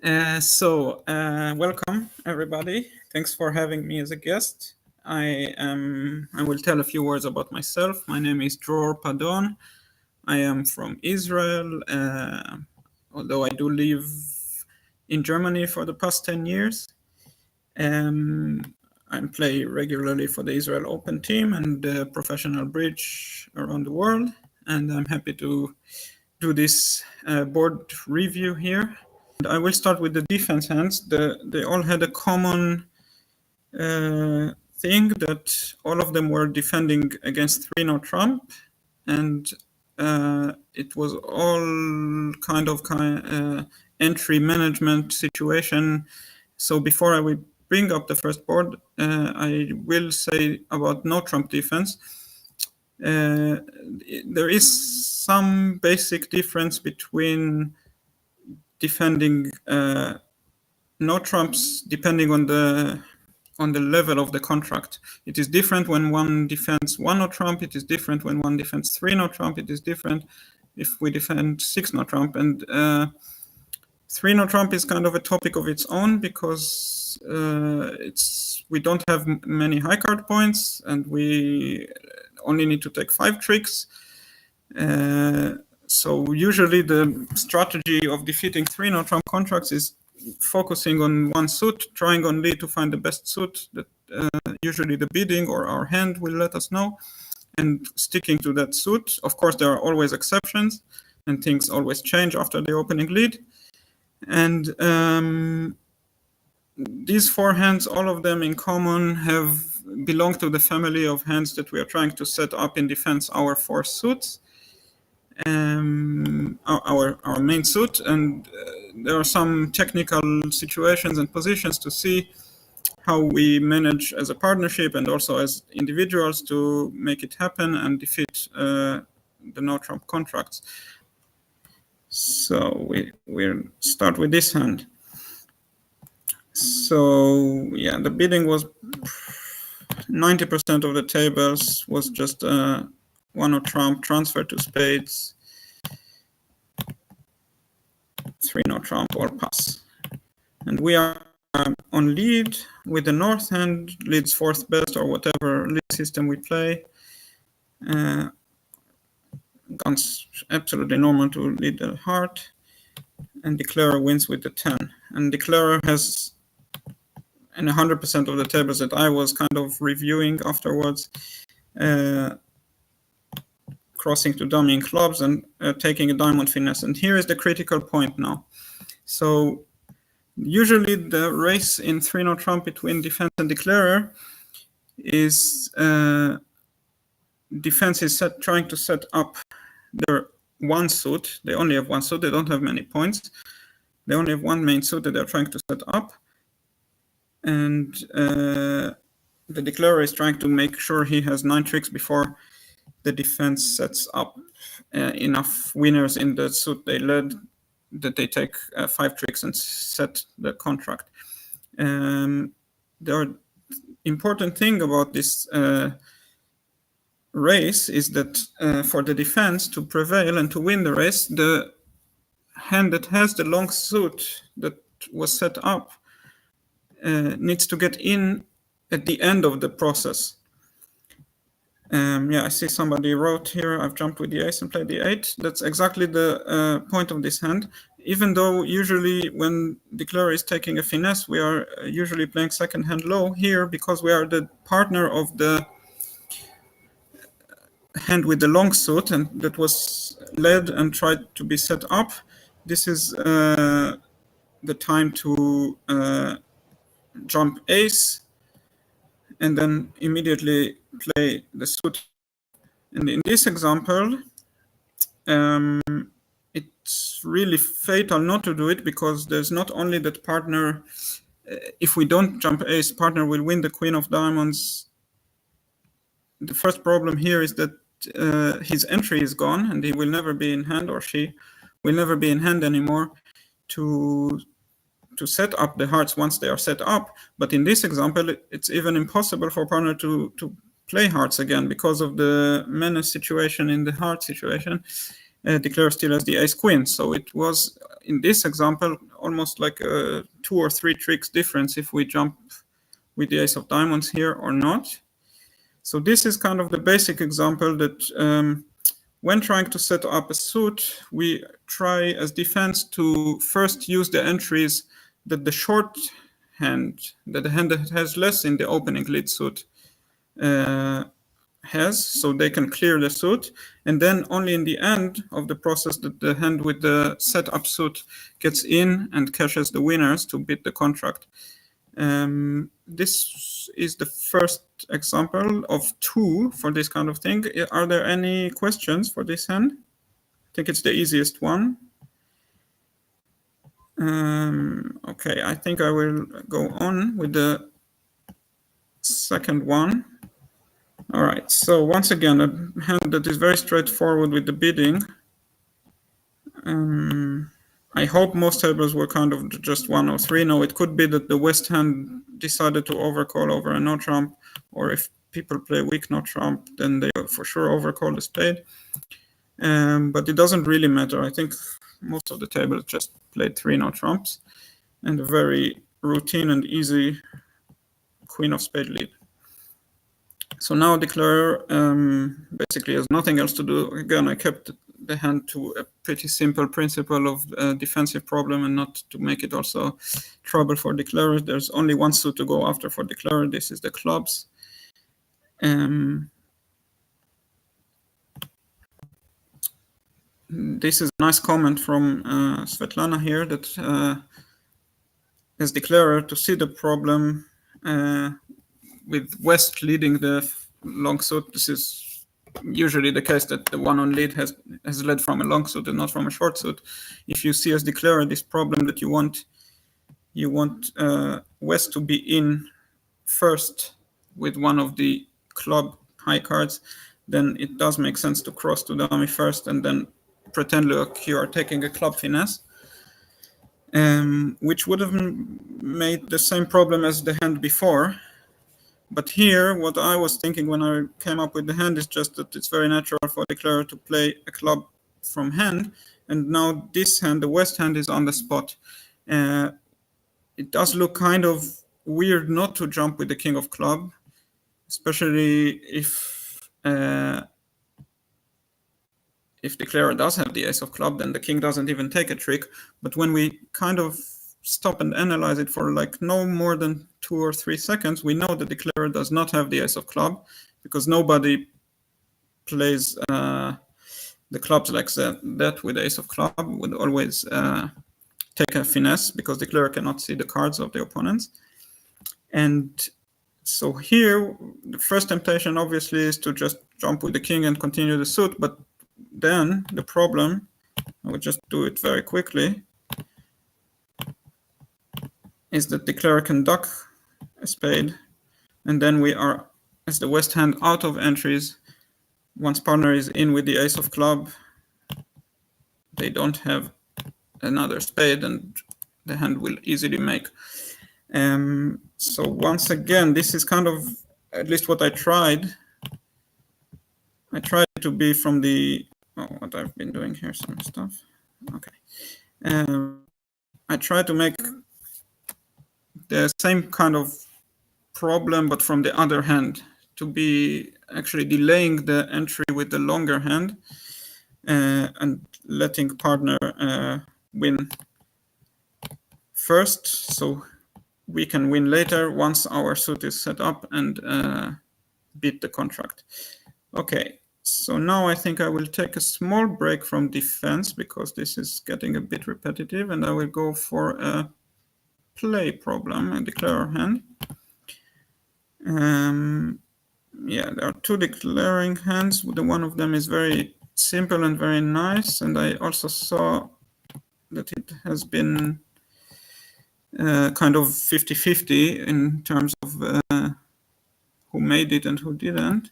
Welcome everybody. Thanks for having me as a guest. I will tell a few words about myself. My name is Dror Padon. I am from Israel, although I do live in Germany for the past 10 years. I play regularly for the Israel Open team and professional bridge around the world, and I'm happy to do this board review here. I will start with the defense hands. They all had a common thing that all of them were defending against 3-no Trump, and it was all kind of entry management situation. So before I will bring up the first board, I will say about no Trump defense. There is some basic difference between defending no Trumps depending on the level of the contract. It is different when one defends 1-no Trump. It is different when one defends 3-no Trump. It is different if we defend 6-no Trump. And 3-no Trump is kind of a topic of its own because we don't have many high card points and we only need to take 5 tricks. So usually the strategy of defeating 3-no Trump contracts is focusing on one suit, trying only to find the best suit that usually the bidding or our hand will let us know, and sticking to that suit. Of course, there are always exceptions and things always change after the opening lead. And these 4 hands, all of them in common, belong to the family of hands that we are trying to set up in defense our 4 suits. Our main suit, and there are some technical situations and positions to see how we manage as a partnership and also as individuals to make it happen and defeat the no Trump contracts. So we'll start with this hand. So yeah, the bidding was 90% of the tables was just 1-no Trump, transfer to spades, 3-no Trump or pass. And we are on lead with the north hand, leads 4th best or whatever lead system we play. Guns absolutely normal to lead the heart. And declarer wins with the 10. And declarer has, in 100% of the tables that I was kind of reviewing afterwards, crossing to dummy in clubs and taking a diamond finesse. And here is the critical point now. So usually the race in 3-no Trump between defense and declarer is defense is trying to set up their one suit. They only have one suit. They don't have many points. They only have one main suit that they're trying to set up. And the declarer is trying to make sure he has 9 tricks before the defense sets up enough winners in the suit they led that they take 5 tricks and set the contract. The important thing about this race is that for the defense to prevail and to win the race, the hand that has the long suit that was set up needs to get in at the end of the process. I see somebody wrote here, I've jumped with the ace and played the 8. That's exactly the point of this hand. Even though usually when declarer is taking a finesse, we are usually playing second hand low. Here, because we are the partner of the hand with the long suit and that was led and tried to be set up, this is the time to jump ace and then immediately play the suit. And in this example, it's really fatal not to do it because there's not only that partner, if we don't jump ace, partner will win the queen of diamonds. The first problem here is that his entry is gone and he will never be in hand, or she will never be in hand anymore to set up the hearts once they are set up. But in this example, it's even impossible for partner to play hearts again because of the menace situation in the heart situation. declarer still has the ace queen. So it was, in this example, almost like a 2 or 3 tricks difference if we jump with the ace of diamonds here or not. So this is kind of the basic example that when trying to set up a suit, we try as defense to first use the entries that the short hand, that the hand that has less in the opening lead suit has, so they can clear the suit, and then only in the end of the process that the hand with the setup suit gets in and cashes the winners to beat the contract. This is the first example of 2 for this kind of thing. Are there any questions for this hand? I think it's the easiest one. Okay, I think I will go on with the second one. All right, so once again, a hand that is very straightforward with the bidding. I hope most tables were kind of just 1 or 3. No, it could be that the West hand decided to overcall over a no trump, or if people play weak no trump, then they for sure overcall the spade. But it doesn't really matter. I think most of the tables just played 3 no trumps and a very routine and easy queen of spade lead. So now declarer basically has nothing else to do. Again, I kept the hand to a pretty simple principle of defensive problem and not to make it also trouble for declarer. There's only one suit to go after for declarer. This is the clubs. This is a nice comment from Svetlana here that as declarer to see the problem with West leading the long suit. This is usually the case that the one on lead has led from a long suit and not from a short suit. If you see as declarer this problem that you want West to be in first with one of the club high cards, then it does make sense to cross to dummy first and then pretend like you are taking a club finesse, which would have made the same problem as the hand before. But here, what I was thinking when I came up with the hand is just that it's very natural for declarer to play a club from hand, and now this hand, the West hand, is on the spot. It does look kind of weird not to jump with the king of club, especially if declarer does have the ace of club, then the king doesn't even take a trick. But when we kind of stop and analyze it for like no more than 2 or 3 seconds, we know that declarer does not have the ace of club, because nobody plays the clubs like that with ace of club, would always take a finesse, because declarer cannot see the cards of the opponents. And so here, the first temptation obviously is to just jump with the king and continue the suit, but then the problem, I will just do it very quickly, is that declarer can duck a spade, and then we are, as the West hand, out of entries. Once partner is in with the ace of club, they don't have another spade, and the hand will easily make. So once again, this is kind of at least what I tried. I tried to be from the, what I've been doing here, some stuff. Okay. I tried to make the same kind of problem, but from the other hand, to be actually delaying the entry with the longer hand and letting partner win first, so we can win later once our suit is set up and beat the contract. Okay, so now I think I will take a small break from defense, because this is getting a bit repetitive, and I will go for a play problem, a declarer hand. Yeah, there are 2 declaring hands. The one of them is very simple and very nice, and I also saw that it has been kind of 50-50 in terms of who made it and who didn't.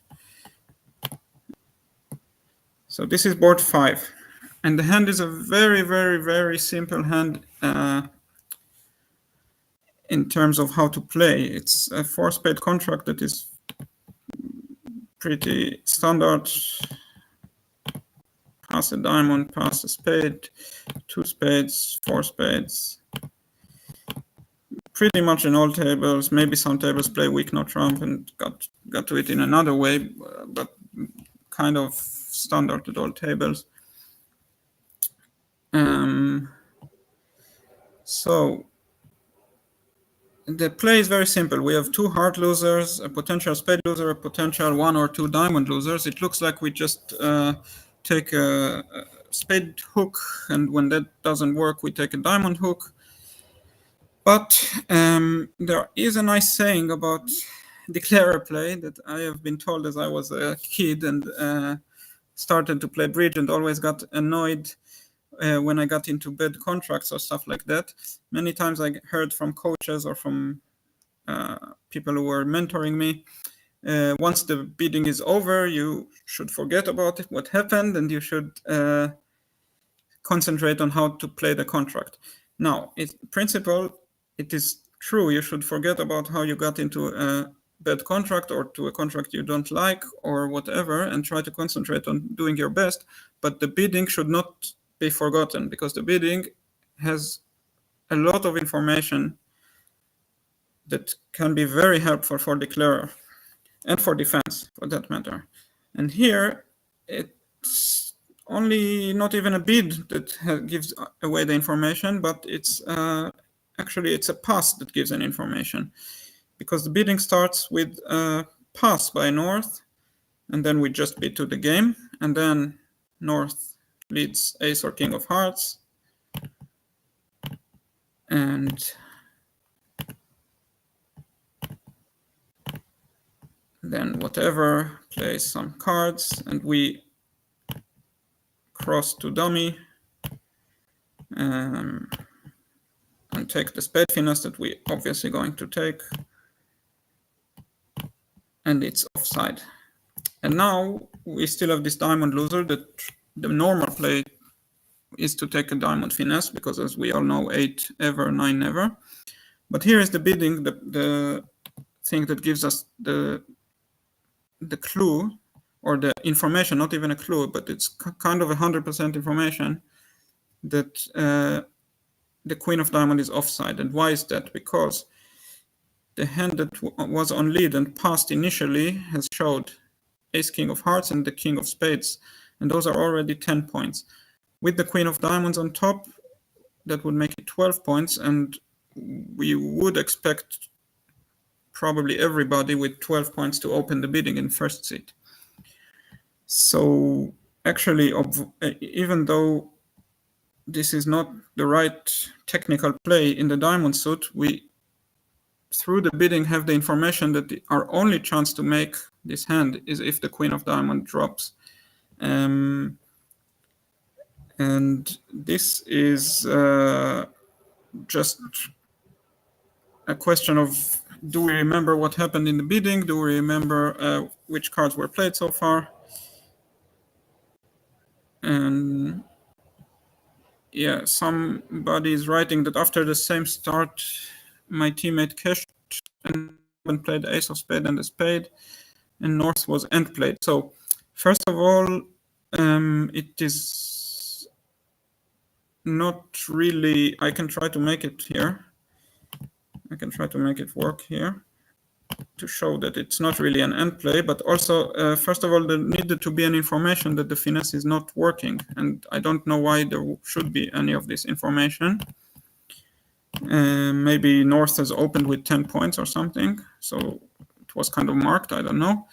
So this is board 5, and the hand is a very, very, very simple hand in terms of how to play. It's a 4-spade contract that is pretty standard pass a diamond, pass a spade, 2 spades, 4 spades. Pretty much in all tables. Maybe some tables play weak no trump and got to it in another way, but kind of standard at all tables. So the play is very simple. We have 2 heart losers, a potential spade loser, a potential 1 or 2 diamond losers. It looks like we just take a spade hook, and when that doesn't work, we take a diamond hook. But there is a nice saying about declarer play that I have been told as I was a kid and started to play bridge and always got annoyed when I got into bad contracts or stuff like that. Many times I heard from coaches or from people who were mentoring me, once the bidding is over, you should forget about it, what happened, and you should concentrate on how to play the contract. Now, in principle, it is true. You should forget about how you got into a bad contract or to a contract you don't like or whatever, and try to concentrate on doing your best. But the bidding should not be forgotten, because the bidding has a lot of information that can be very helpful for declarer and for defense, for that matter. And here, it's only not even a bid that gives away the information, but it's actually it's a pass that gives an information, because the bidding starts with a pass by North, and then we just bid to the game, and then North leads ace or king of hearts, and then whatever plays some cards, and we cross to dummy and take the spade finesse that we obviously going to take, and it's offside. And now we still have this diamond loser. That the normal play is to take a diamond finesse, because as we all know, 8 ever, 9 never. But here is the bidding, the thing that gives us the clue, or the information, not even a clue, but it's kind of 100% information that the queen of diamond is offside. And why is that? Because the hand that was on lead and passed initially has showed ace king of hearts and the king of spades, and those are already 10 points. With the queen of diamonds on top, that would make it 12 points, and we would expect probably everybody with 12 points to open the bidding in first seat. So actually, even though this is not the right technical play in the diamond suit, we, through the bidding, have the information that our only chance to make this hand is if the queen of diamond drops. And this is just a question of, do we remember what happened in the bidding? Do we remember which cards were played so far? And yeah, somebody is writing that after the same start, my teammate cashed and played the ace of spade and the spade, and North was end played. So first of all, it is not really, I can try to make it here. I can try to make it work here to show that it's not really an end play, but also, first of all, there needed to be an information that the finesse is not working, and I don't know why there should be any of this information. Maybe North has opened with 10 points or something, so it was kind of marked, I don't know.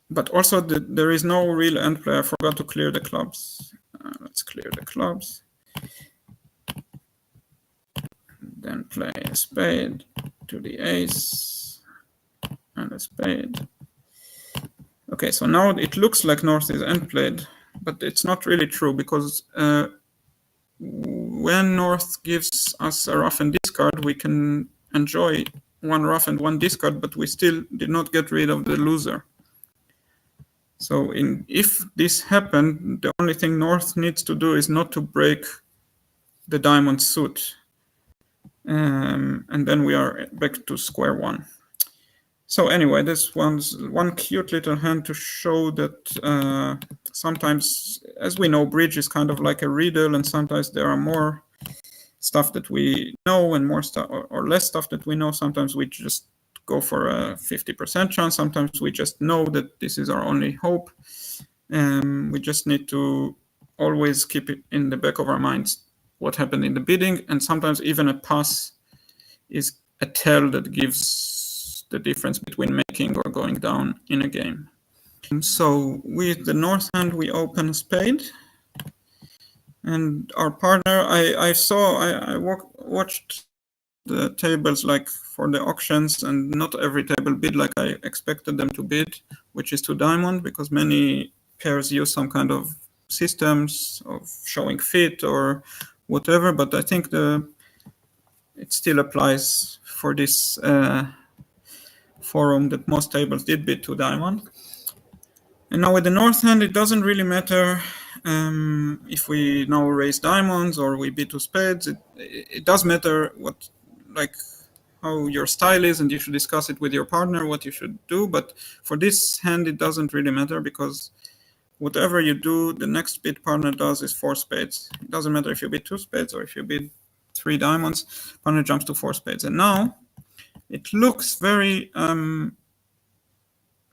But also, there is no real end play. I forgot to clear the clubs. Let's clear the clubs. Then play a spade to the ace and a spade. Okay, so now it looks like North is end played, but it's not really true, because when North gives us a rough and discard, we can enjoy one rough and one discard, but we still did not get rid of the loser. So if this happened, the only thing North needs to do is not to break the diamond suit. And then we are back to square one. So anyway, this one's one cute little hand to show that sometimes, as we know, bridge is kind of like a riddle, and sometimes there are more stuff that we know and more stuff or less stuff that we know. Sometimes we just go for a 50% chance. Sometimes we just know that this is our only hope. We just need to always keep it in the back of our minds what happened in the bidding, and sometimes even a pass is a tell that gives the difference between making or going down in a game. So with the north hand, we open a spade, and our partner, I watched the tables like for the auctions, and not every table bid like I expected them to bid, which is 2 diamond, because many pairs use some kind of systems of showing fit or whatever, but I think it still applies for this forum that most tables did bid 2 diamond. And now with the north hand, it doesn't really matter if we now raise diamonds or we bid 2 spades. It does matter what, like, how your style is, and you should discuss it with your partner what you should do. But for this hand, it doesn't really matter, because whatever you do, the next bid partner does is 4 spades. It doesn't matter if you bid 2 spades or if you bid 3 diamonds, partner jumps to 4 spades. And now it looks very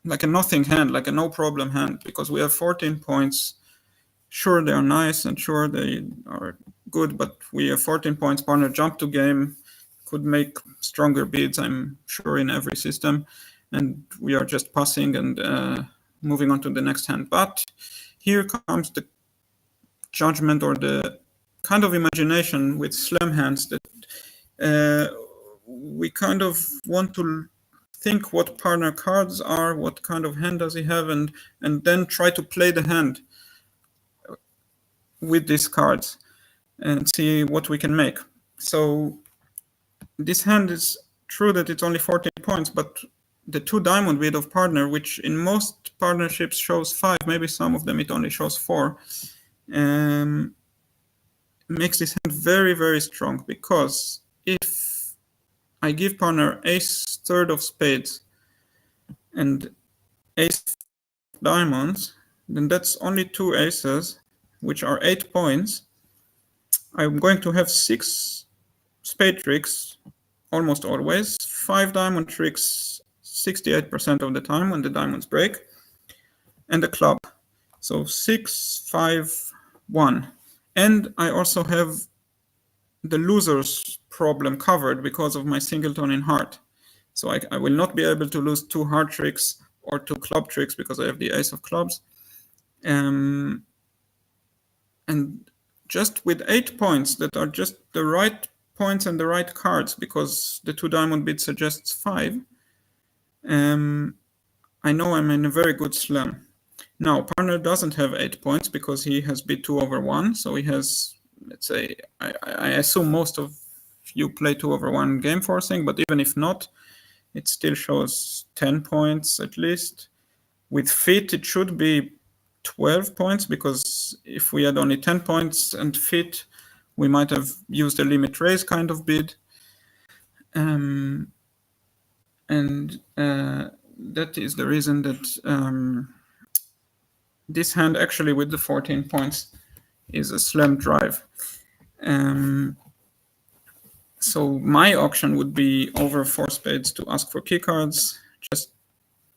like a nothing hand, like a no problem hand, because we have 14 points. Sure, they are nice and sure they are good, but we have 14 points. Partner jump to game, could make stronger bids, I'm sure, in every system, and we are just passing and moving on to the next hand. But here comes the judgment or the kind of imagination with slam hands, that we kind of want to think what partner cards are, what kind of hand does he have, and then try to play the hand with these cards and see what we can make. So this hand is true that it's only 14 points, but the 2 diamond bid of partner, which in most partnerships shows 5, maybe some of them it only shows 4, makes this hand very, very strong, because if I give partner ace third of spades and ace diamonds, then that's only 2 aces, which are 8 points. I'm going to have 6 spade tricks almost always, 5 diamond tricks 68% of the time when the diamonds break, and a club. So 6, 5, 1. And I also have the loser's problem covered because of my singleton in heart. So I will not be able to lose 2 heart tricks or 2 club tricks because I have the ace of clubs. And just with 8 points that are just the right points and the right cards, because the 2 diamond bid suggests 5, I know I'm in a very good slam. Now, partner doesn't have 8 points because he has bid 2 over 1. So he has, let's say, I assume most of you play 2 over 1 game forcing, but even if not, it still shows 10 points at least. With fit, it should be 12 points, because if we had only 10 points and fit, we might have used a limit raise kind of bid. That is the reason that this hand actually with the 14 points is a slam drive. So my auction would be over 4 spades to ask for key cards, just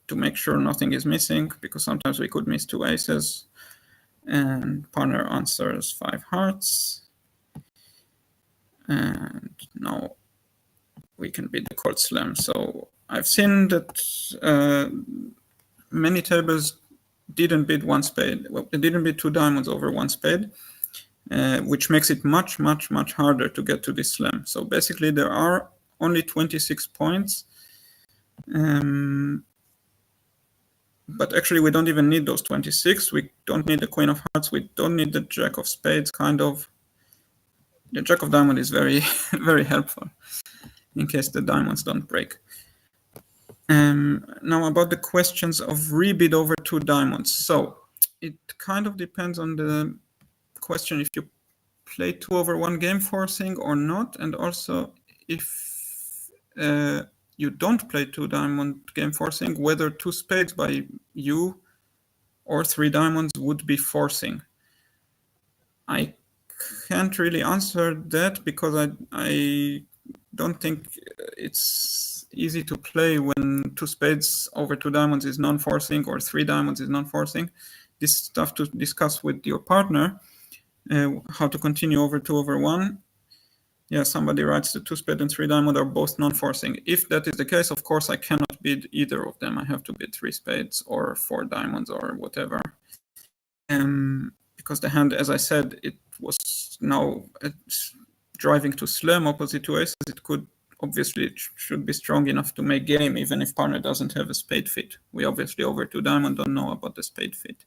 to make sure nothing is missing, because sometimes we could miss 2 aces. And partner answers 5 hearts. And now we can bid the court slam. So I've seen that many tables didn't bid 1 spade. Well, they didn't bid 2 diamonds over 1 spade, which makes it much, much, much harder to get to this slam. So basically there are only 26 points. But actually we don't even need those 26. We don't need the queen of hearts. We don't need the jack of spades, kind of. The jack of diamond is very, very helpful in case the diamonds don't break. Now about the questions of rebid over 2 diamonds. So it kind of depends on the question if you play 2 over 1 game forcing or not, and also if you don't play 2-diamond game forcing, whether 2 spades by you or 3 diamonds would be forcing. I can't really answer that because I don't think it's easy to play when 2 spades over 2 diamonds is non-forcing or 3 diamonds is non-forcing. This stuff to discuss with your partner, how to continue over 2 over 1. Yeah, somebody writes the 2 spade and 3 diamond are both non-forcing. If that is the case, of course, I cannot bid either of them. I have to bid 3 spades or 4 diamonds or whatever. Because the hand, as I said, it was now driving to slam opposite to aces. It could obviously it should be strong enough to make game, even if partner doesn't have a spade fit. We obviously over 2 diamond don't know about the spade fit.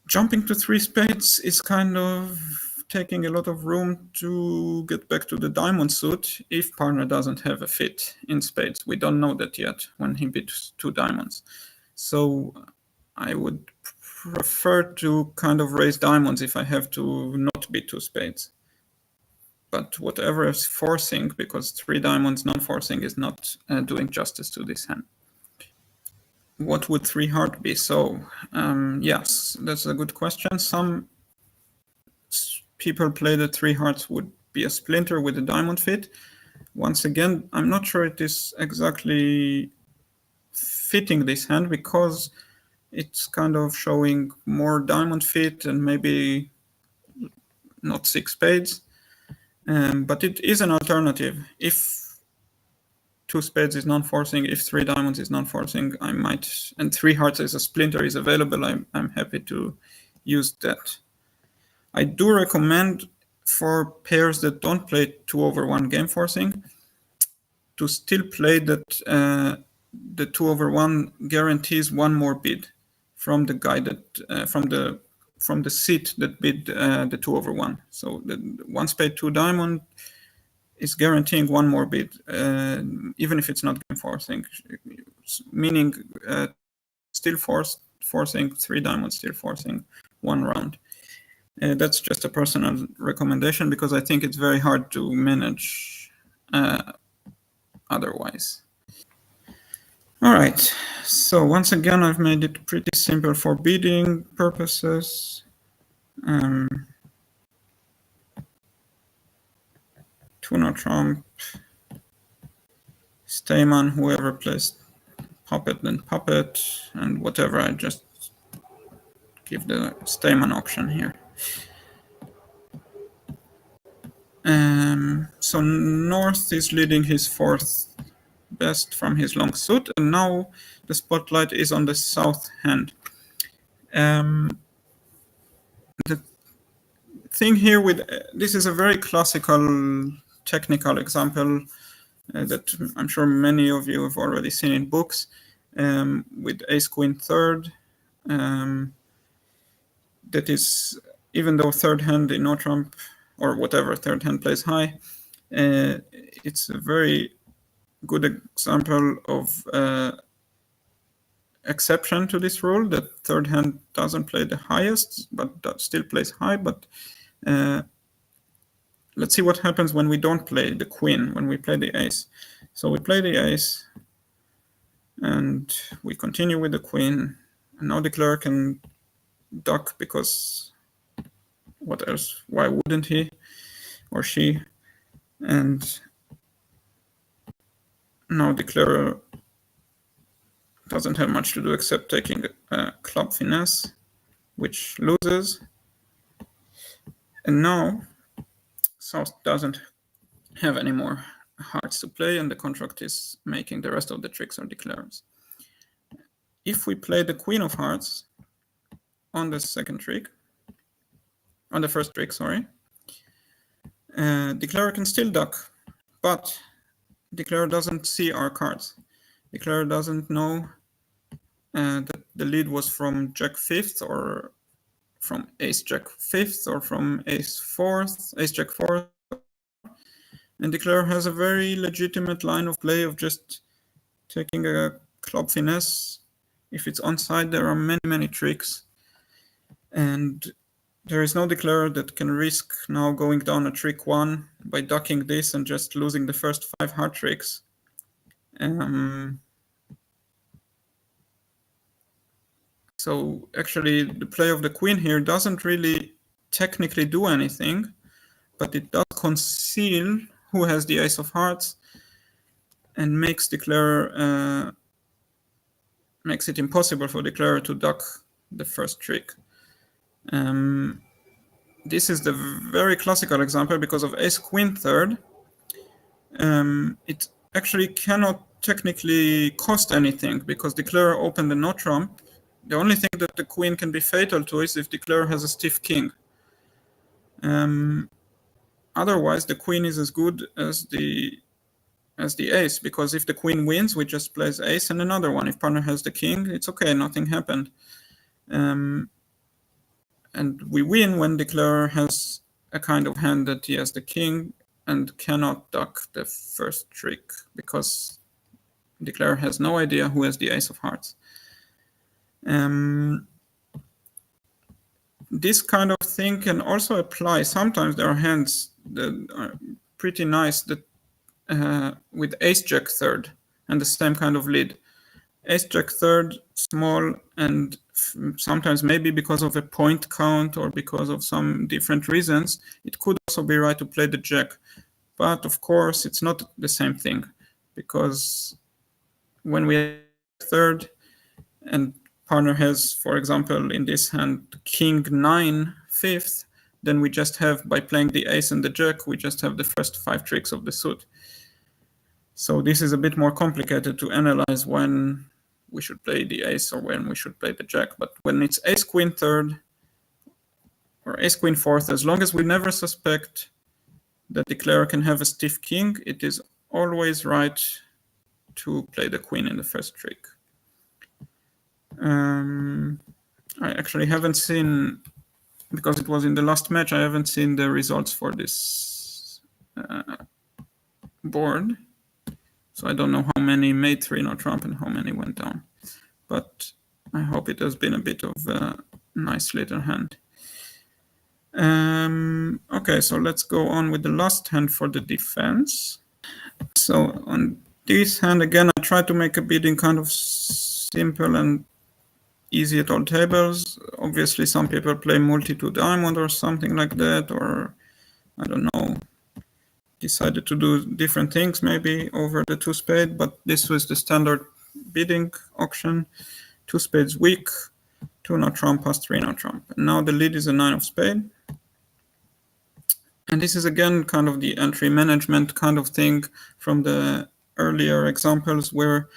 Jumping to 3 spades is kind of taking a lot of room to get back to the diamond suit if partner doesn't have a fit in spades. We don't know that yet when he bids 2 diamonds. So I would prefer to kind of raise diamonds if I have to not bid 2 spades. But whatever is forcing, because 3 diamonds non-forcing is not doing justice to this hand. What would 3 heart be? So yes, that's a good question. Some people play that 3 hearts would be a splinter with a diamond fit. Once again, I'm not sure it is exactly fitting this hand because it's kind of showing more diamond fit and maybe not 6 spades. But it is an alternative. If 2 spades is non-forcing, if 3 diamonds is non-forcing, I might, and 3 hearts as a splinter is available, I'm happy to use that. I do recommend for pairs that don't play 2 over 1 game forcing to still play that the 2 over 1 guarantees one more bid from the guy that from the seat that bid the 2 over 1. So the 1 spade 2 diamond is guaranteeing one more bid, even if it's not game forcing, meaning still forcing 3 diamonds, still forcing 1 round. That's just a personal recommendation because I think it's very hard to manage otherwise. All right, so once again, I've made it pretty simple for bidding purposes. Tuner Trump, Stayman, whoever plays puppet then puppet, and whatever, I just give the Stayman option here. So North is leading his 4th best from his long suit, and now the spotlight is on the South hand. The thing here with this is a very classical technical example that I'm sure many of you have already seen in books, with ace queen third. That is, even though third hand in no trump or whatever third hand plays high, it's a very good example of exception to this rule, that third hand doesn't play the highest but still plays high. But let's see what happens when we don't play the queen, when we play the ace. So we play the ace and we continue with the queen, and now the declarer can duck because what else? Why wouldn't he or she? And now declarer doesn't have much to do except taking a club finesse, which loses. And now South doesn't have any more hearts to play, and the contract is making the rest of the tricks or declarers. If we play the queen of hearts on the second trick, on the first trick, sorry, declarer can still duck, but declarer doesn't see our cards. Declarer doesn't know that the lead was from jack fifth or from ace jack fifth or from ace fourth, ace jack fourth. And declarer has a very legitimate line of play of just taking a club finesse. If it's onside, there are many, many tricks. And there is no declarer that can risk now going down a trick 1 by ducking this and just losing the first 5 hard tricks. So actually the play of the queen here doesn't really technically do anything, but it does conceal who has the ace of hearts and makes declarer makes it impossible for declarer to duck the first trick. This is the very classical example because of ace queen third. It actually cannot technically cost anything because declarer opened the no trump. The only thing that the queen can be fatal to is if declarer has a stiff king. Otherwise, the queen is as good as the ace, because if the queen wins, we just plays ace and another one. If partner has the king, it's okay, nothing happened. And we win when declarer has a kind of hand that he has the king and cannot duck the first trick because declarer has no idea who has the ace of hearts. This kind of thing can also apply. Sometimes there are hands that are pretty nice that with ace jack third and the same kind of lead. Ace jack third, small, and sometimes maybe because of a point count or because of some different reasons, it could also be right to play the jack. But of course, it's not the same thing, because when we have third and partner has, for example, in this hand, king 9 fifth, then we just have, by playing the ace and the jack, we just have the first 5 tricks of the suit. So this is a bit more complicated to analyze when we should play the ace or when we should play the jack. But when it's ace queen third or ace queen fourth, as long as we never suspect that declarer can have a stiff king, it is always right to play the queen in the first trick. I actually haven't seen, because it was in the last match, I haven't seen the results for this board. So I don't know how many made 3 no trump and how many went down. But I hope it has been a bit of a nice little hand. Okay, so let's go on with the last hand for the defense. So on this hand, again, I try to make a bidding kind of simple and easy at all tables. Obviously, some people play multi-2 diamond or something like that, or I don't know, decided to do different things maybe over the 2 spade, but this was the standard bidding auction. 2 spades weak, 2 no trump plus 3 no trump. And now the lead is a 9 of spade. And this is again kind of the entry management kind of thing from the earlier examples, where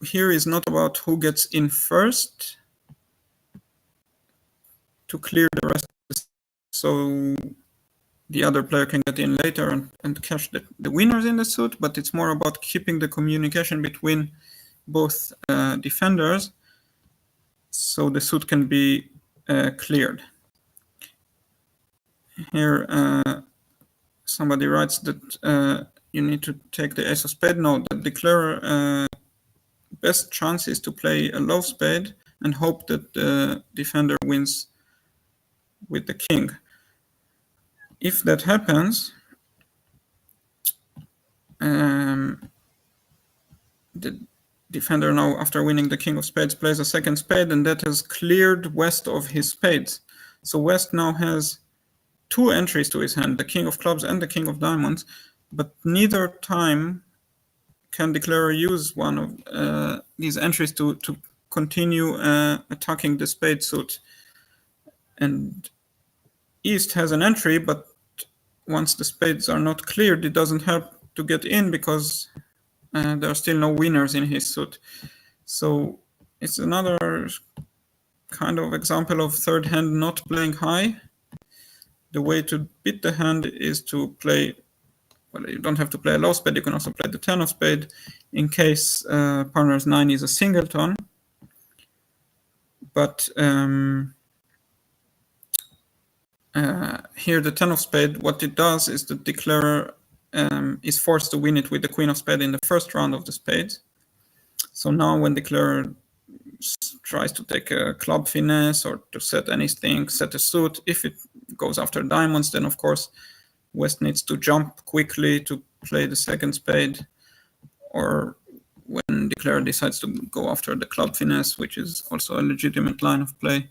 here is not about who gets in first to clear the rest, so the other player can get in later and catch the winners in the suit, but it's more about keeping the communication between both defenders so the suit can be cleared. Here somebody writes that you need to take the ace of spade. No, the declarer best chance is to play a low spade and hope that the defender wins with the king. If that happens, the defender now, after winning the king of spades, plays a second spade, and that has cleared west of his spades. So west now has 2 entries to his hand, the king of clubs and the king of diamonds, but neither time can declarer use one of these entries to continue attacking the spade suit. And East has an entry, but once the spades are not cleared, it doesn't help to get in because there are still no winners in his suit. So it's another kind of example of third hand not playing high. The way to beat the hand is to play, well, you don't have to play a low spade, you can also play the 10 of spade in case partner's 9 is a singleton. But here the 10 of spade, what it does is the declarer is forced to win it with the queen of spade in the first round of the spades. So now when declarer tries to take a club finesse or to set anything, set a suit. If it goes after diamonds, then of course West needs to jump quickly to play the second spade, or when Declare decides to go after the club finesse, which is also a legitimate line of play,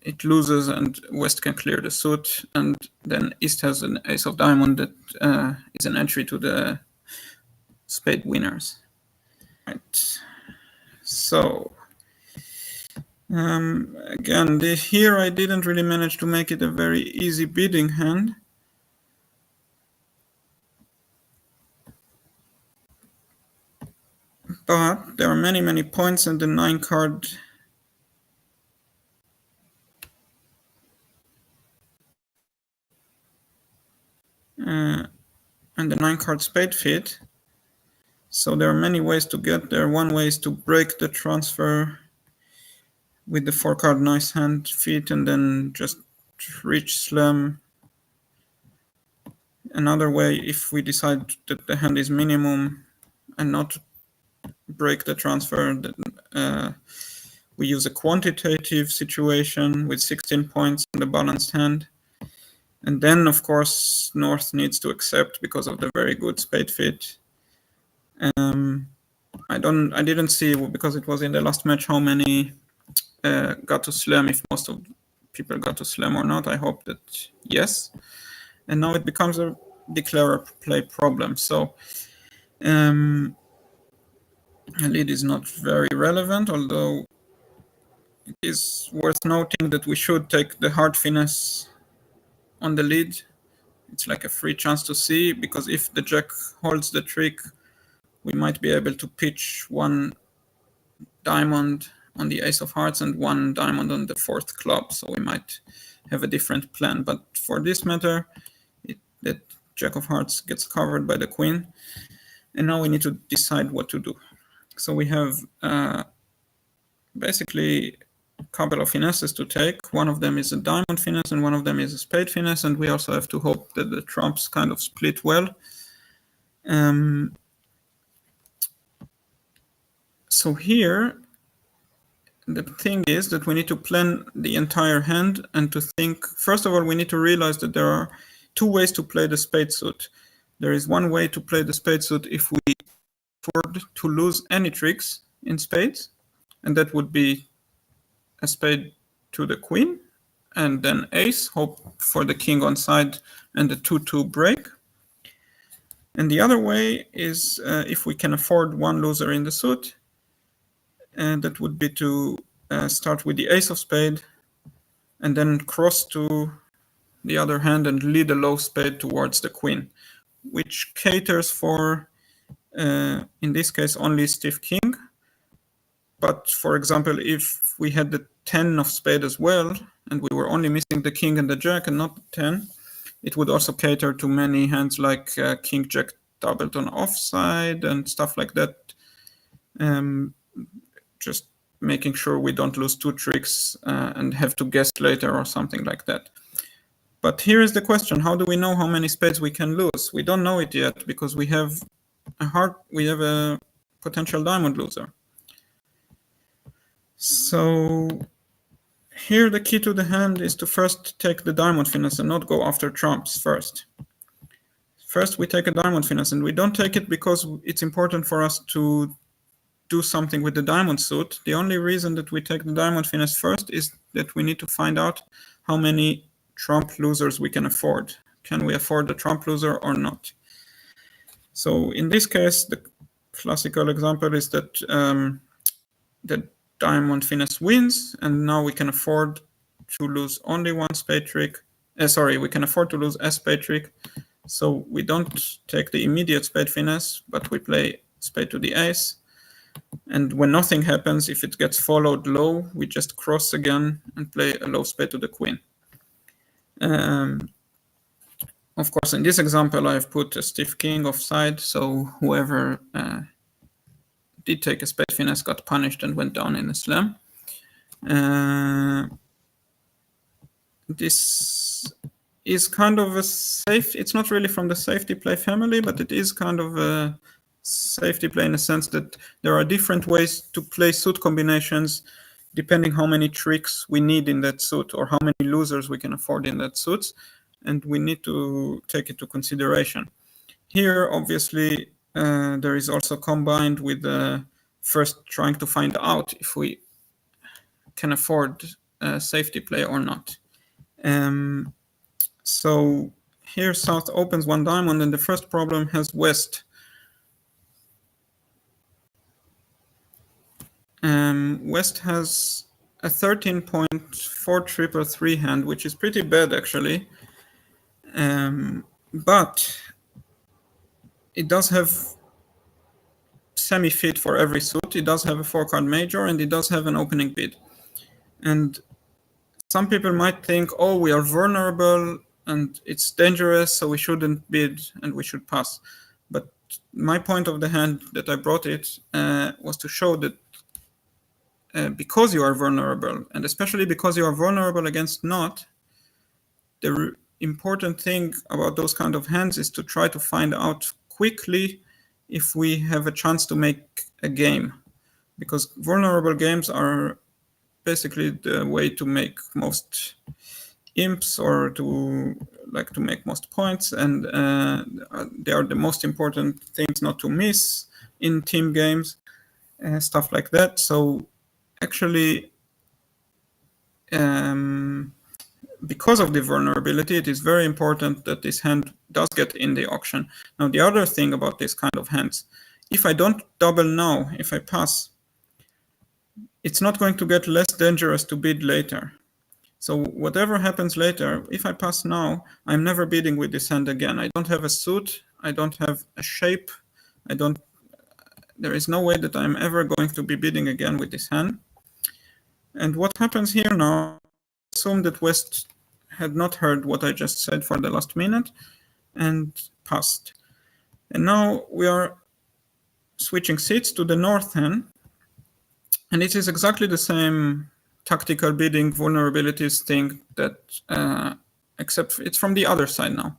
it loses and West can clear the suit, and then East has an ace of diamond that is an entry to the spade winners. Right. So again, here I didn't really manage to make it a very easy bidding hand. But there are many, many points, and the 9 card and the 9 card spade fit. So there are many ways to get there. One way is to break the transfer with the 4 card nice hand fit and then just reach slam. Another way, if we decide that the hand is minimum and not break the transfer, then we use a quantitative situation with 16 points in the balanced hand. And then, of course, North needs to accept because of the very good spade fit. I didn't see, because it was in the last match, how many got to slam, if most of people got to slam or not. I hope that yes. And now it becomes a declare play problem. So a lead is not very relevant, although it is worth noting that we should take the hard finesse on the lead. It's like a free chance to see, because if the jack holds the trick, we might be able to pitch 1 diamond on the ace of hearts and 1 diamond on the 4th club. So we might have a different plan. But for this matter, that jack of hearts gets covered by the queen. And now we need to decide what to do. So we have basically a couple of finesses to take. One of them is a diamond finesse and one of them is a spade finesse. And we also have to hope that the trumps kind of split well. So here, the thing is that we need to plan the entire hand and to think, first of all, we need to realize that there are 2 ways to play the spade suit. There is one way to play the spade suit if we afford to lose any tricks in spades, and that would be a spade to the queen, and then ace, hope for the king on side, and the 2-2 break. And the other way is if we can afford 1 loser in the suit, and that would be to start with the ace of spade and then cross to the other hand and lead a low spade towards the queen, which caters for, in this case, only stiff king. But for example, if we had the 10 of spade as well, and we were only missing the king and the jack and not the 10, it would also cater to many hands like king jack doubled on offside and stuff like that. Just making sure we don't lose 2 tricks and have to guess later or something like that. But here is the question: how do we know how many spades we can lose? We don't know it yet because we have a potential diamond loser. So here the key to the hand is to first take the diamond finesse and not go after trumps first. First we take a diamond finesse, and we don't take it because it's important for us to do something with the diamond suit. The only reason that we take the diamond finesse first is that we need to find out how many trump losers we can afford. Can we afford the trump loser or not? So in this case, the classical example is that the diamond finesse wins, and now we can afford to lose only 1 spade trick. We can afford to lose a spade trick. So we don't take the immediate spade finesse, but we play spade to the ace. And when nothing happens, if it gets followed low, we just cross again and play a low spade to the queen. Of course, in this example, I've put a stiff king offside, so whoever did take a spade finesse got punished and went down in a slam. This is kind of a safe, it's not really from the safety play family, but it is kind of a safety play in the sense that there are different ways to play suit combinations depending how many tricks we need in that suit or how many losers we can afford in that suit, and we need to take it to consideration. Here, obviously, there is also combined with first trying to find out if we can afford safety play or not. So here South opens one diamond, and the first problem has West. West has a 13.433 hand, which is pretty bad actually. But it does have semi-fit for every suit. It does have a 4-card major, and it does have an opening bid. And some people might think, oh, we are vulnerable and it's dangerous, so we shouldn't bid and we should pass. But my point of the hand that I brought it was to show that because you are vulnerable, and especially because you are vulnerable against not, the important thing about those kind of hands is to try to find out quickly if we have a chance to make a game. Because vulnerable games are basically the way to make most imps or to make most points, and they are the most important things not to miss in team games, stuff like that. So actually, because of the vulnerability, it is very important that this hand does get in the auction. Now, the other thing about this kind of hands, if I don't double now, if I pass, it's not going to get less dangerous to bid later. So whatever happens later, if I pass now, I'm never bidding with this hand again. I don't have a suit, I don't have a shape, there is no way that I'm ever going to be bidding again with this hand. And what happens here now, assume that West had not heard what I just said for the last minute and passed. And now we are switching seats to the North hand, and it is exactly the same tactical bidding vulnerabilities thing that except it's from the other side now.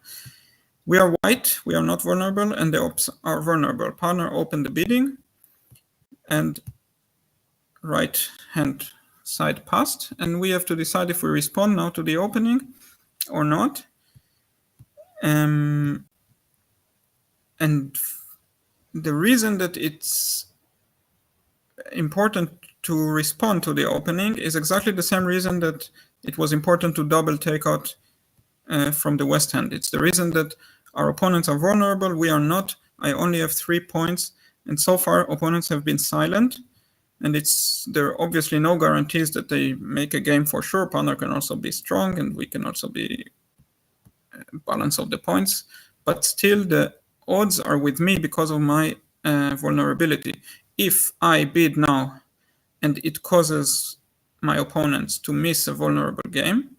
We are white, we are not vulnerable, and the ops are vulnerable. Partner opened the bidding, and right hand side passed, and we have to decide if we respond now to the opening or not. And the reason that it's important to respond to the opening is exactly the same reason that it was important to double takeout from the West hand. It's the reason that our opponents are vulnerable, we are not. I only have 3 points, and so far opponents have been silent, and there are obviously no guarantees that they make a game for sure. Partner can also be strong, and we can also be balance of the points, but still the odds are with me because of my vulnerability. If I bid now and it causes my opponents to miss a vulnerable game,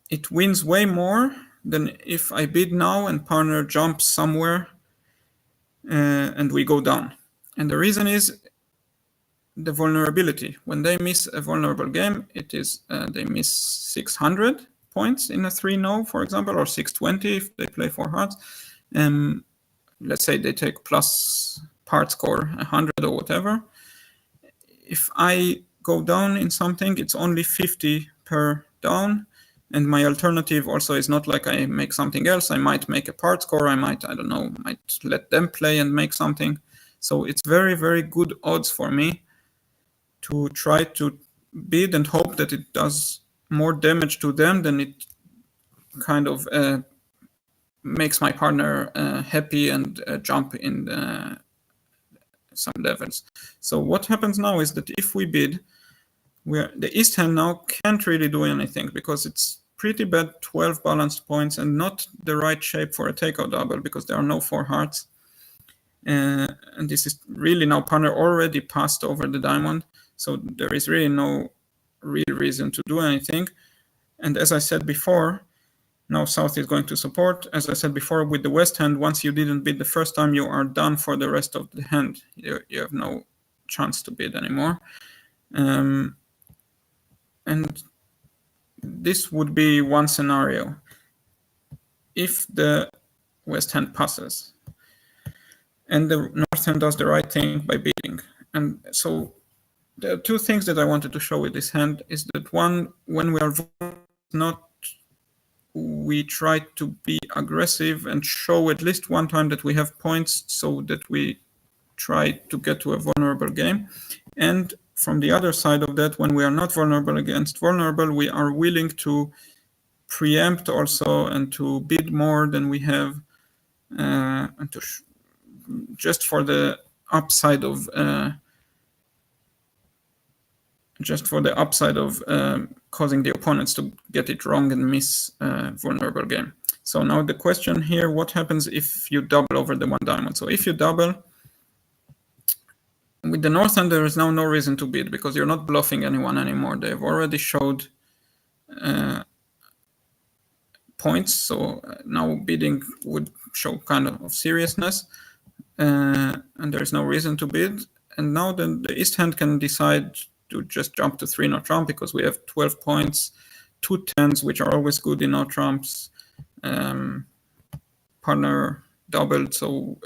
it wins way more than if I bid now and partner jumps somewhere and we go down. And the reason is the vulnerability. When they miss a vulnerable game, it is they miss 600 points in a 3-no, for example, or 620 if they play 4 hearts. Let's say they take plus part score 100 or whatever. If I go down in something, it's only 50 per down. And my alternative also is not like I make something else. I might make a part score. I might let them play and make something. So it's very, very good odds for me to try to bid and hope that it does more damage to them than it kind of makes my partner happy and jump in some levels. So what happens now is that if we bid, the East hand now can't really do anything because it's pretty bad 12 balanced points and not the right shape for a takeout double because there are no 4 hearts. And this is really now partner already passed over the diamond. So there is really no real reason to do anything. And as I said before, now South is going to support. As I said before, with the West hand, once you didn't bid the first time, you are done for the rest of the hand. You have no chance to bid anymore. And this would be one scenario if the West hand passes. and the north hand does the right thing by beating. And so there are two things that I wanted to show with this hand is that one, when we are not, we try to be aggressive and show at least one time that we have points so that we try to get to a vulnerable game. And from the other side of that, when we are not vulnerable against vulnerable, we are willing to preempt also and to bid more than we have, and to just for the upside of causing the opponents to get it wrong and miss a vulnerable game. So now the question here, what happens if you double over the one diamond? So if you double, with the north hand, there is now no reason to bid because you're not bluffing anyone anymore. They've already showed points, so now bidding would show kind of seriousness, and there's no reason to bid. And now the east hand can decide to just jump to 3 no trump because we have 12 points, 2 tens, which are always good in no trumps, partner doubled, so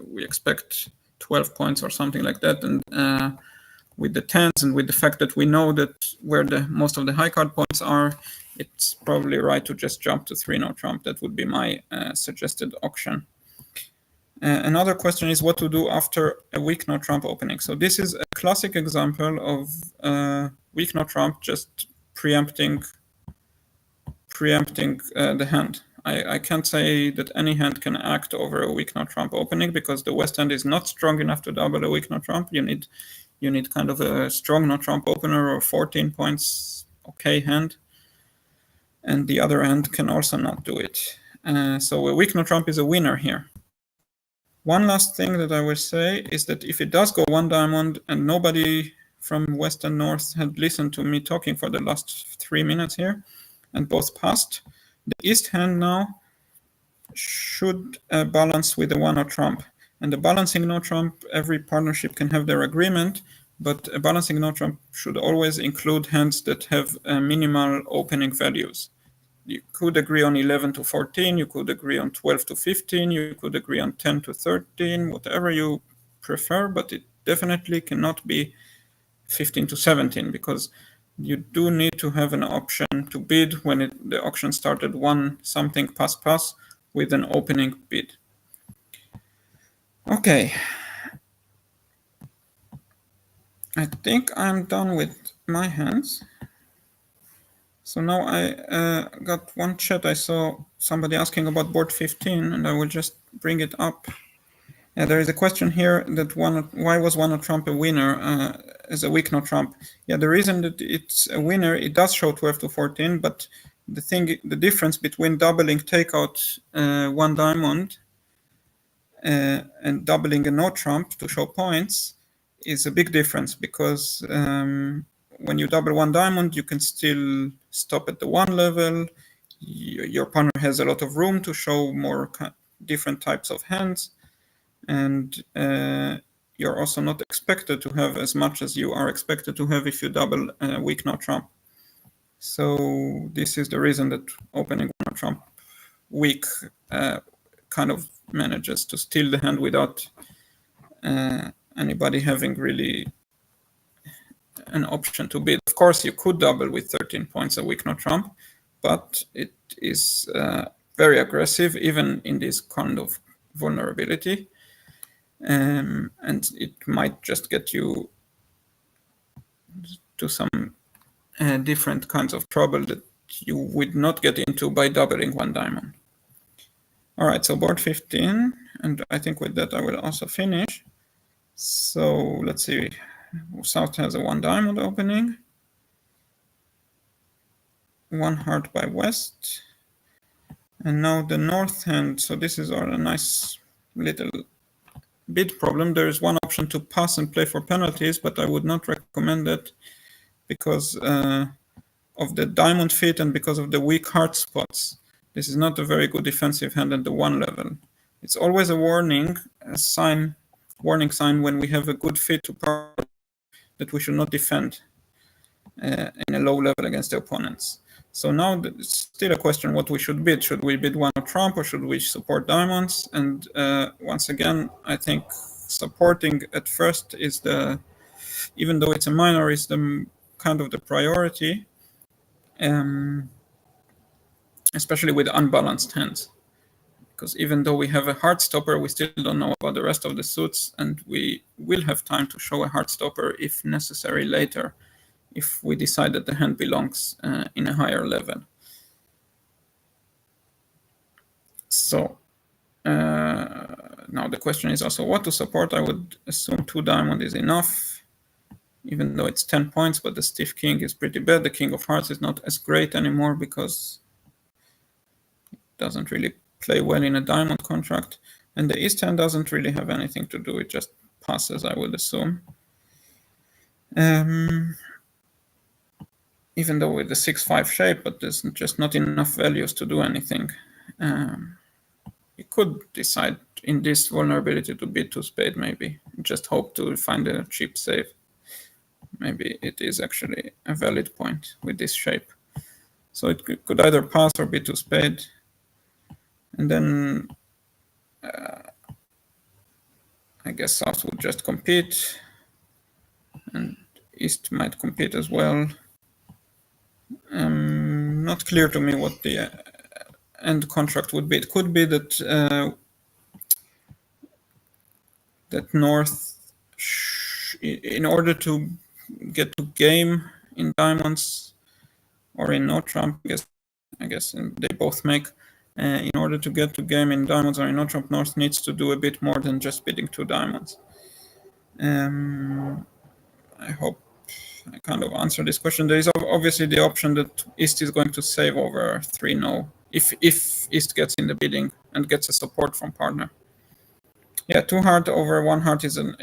we expect 12 points or something like that. And with the tens and with the fact that we know that where the most of the high card points are, it's probably right to just jump to 3 no trump. That would be my suggested option. Another question is what to do after a weak no trump opening. So this is a classic example of weak no trump just preempting the hand. I can't say that any hand can act over a weak no trump opening because the west hand is not strong enough to double a weak no trump. You need kind of a strong no trump opener or 14 points okay hand, and the other hand can also not do it. So a weak no trump is a winner here. One last thing that I will say is that if it does go one diamond and nobody from west and north had listened to me talking for the last 3 minutes here and both passed, the east hand now should balance with the 1 no trump. And the balancing no trump, every partnership can have their agreement, but a balancing no trump should always include hands that have minimal opening values. You could agree on 11 to 14, you could agree on 12 to 15, you could agree on 10 to 13, whatever you prefer, but it definitely cannot be 15 to 17 because you do need to have an option to bid when the auction started 1 something pass with an opening bid. Okay. I think I'm done with my hands. So now I got one chat. I saw somebody asking about board 15, and I will just bring it up. There is a question here that why was 1 no trump a winner as a weak no trump? Yeah, the reason that it's a winner, it does show 12 to 14, but the difference between doubling takeout 1 diamond and doubling a no trump to show points is a big difference because when you double 1 diamond, you can still stop at the 1 level. Your partner has a lot of room to show more different types of hands. And you're also not expected to have as much as you are expected to have if you double a weak no trump. So this is the reason that opening 1 no trump weak kind of manages to steal the hand without anybody having really an option to bid. Of course, you could double with 13 points a weak no trump, but it is very aggressive even in this kind of vulnerability. And it might just get you to some different kinds of trouble that you would not get into by doubling 1 diamond. All right, so board 15, and I think with that I will also finish. So let's see, South has a 1 diamond opening, 1 heart by West, and now the North hand. So this is a nice little bid problem. There is one option to pass and play for penalties, but I would not recommend that because of the diamond fit and because of the weak heart spots. This is not a very good defensive hand at the 1 level. It's always a warning sign when we have a good fit to part that we should not defend in a low level against the opponents. So now it's still a question what we should bid. Should we bid one of Trump or should we support diamonds? And once again, I think supporting at first is even though it's a minor, is the kind of the priority, especially with unbalanced hands. Because even though we have a heart stopper, we still don't know about the rest of the suits, and we will have time to show a heart stopper if necessary later, if we decide that the hand belongs in a higher level. So now the question is also what to support. I would assume 2 diamond is enough, even though it's 10 points, but the stiff king is pretty bad. The king of hearts is not as great anymore because it doesn't really play well in a diamond contract. And the east hand doesn't really have anything to do. It just passes, I would assume. Even though with the 6-5 shape, but there's just not enough values to do anything. You could decide in this vulnerability to bid 2 spade, maybe. Just hope to find a cheap save. Maybe it is actually a valid point with this shape. So it could either pass or bid 2 spade. And then I guess South would just compete. And East might compete as well. Not clear to me what the end contract would be. It could be that that North, in order to get to game in diamonds or in no trump, I guess they both make. In order to get to game in diamonds or in no trump, North needs to do a bit more than just bidding 2 diamonds. I hope I kind of answered this question. There is obviously the option that East is going to save over 3 no if East gets in the bidding and gets a support from partner. Yeah, 2 heart over 1 heart is an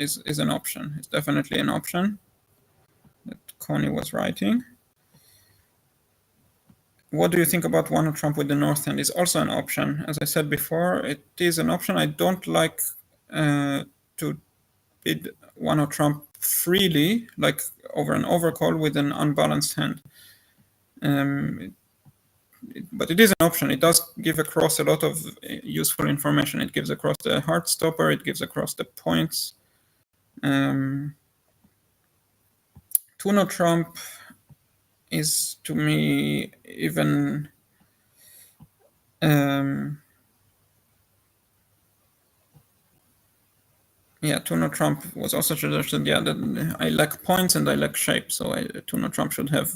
option. It's definitely an option that Connie was writing. What do you think about 1 trump with the north hand is also an option. As I said before, it is an option. I don't like to bid 1 trump freely, like over an overcall with an unbalanced hand. But it is an option. It does give across a lot of useful information. It gives across the heart stopper. It gives across the points. 2 no trump is to me even yeah, 2 no trump was also suggested. Yeah, that I lack points and I lack shape, so 2 no trump should have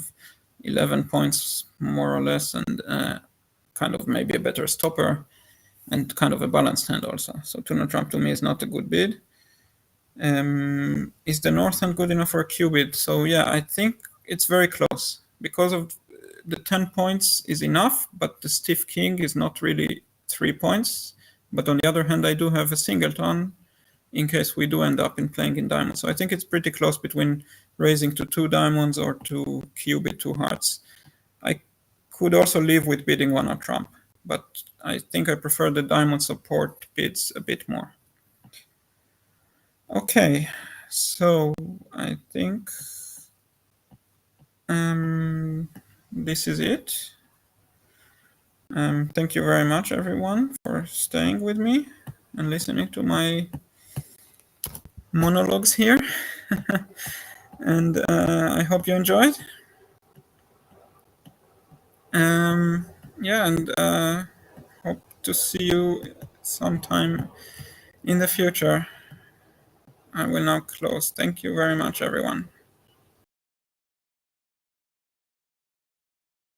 11 points more or less, and kind of maybe a better stopper and kind of a balanced hand also. So 2 no trump to me is not a good bid. Is the north hand good enough for a Q bid? So yeah, I think it's very close because of the 10 points is enough, but the stiff king is not really 3 points. But on the other hand, I do have a singleton in case we do end up in playing in diamonds. So I think it's pretty close between raising to 2 diamonds or to Q bid 2 hearts. I could also live with bidding 1 trump, but I think I prefer the diamond support bids a bit more. Okay, so I think this is it. Thank you very much, everyone, for staying with me and listening to my monologues here. And I hope you enjoyed. Yeah, and hope to see you sometime in the future. I will now close. Thank you very much, everyone.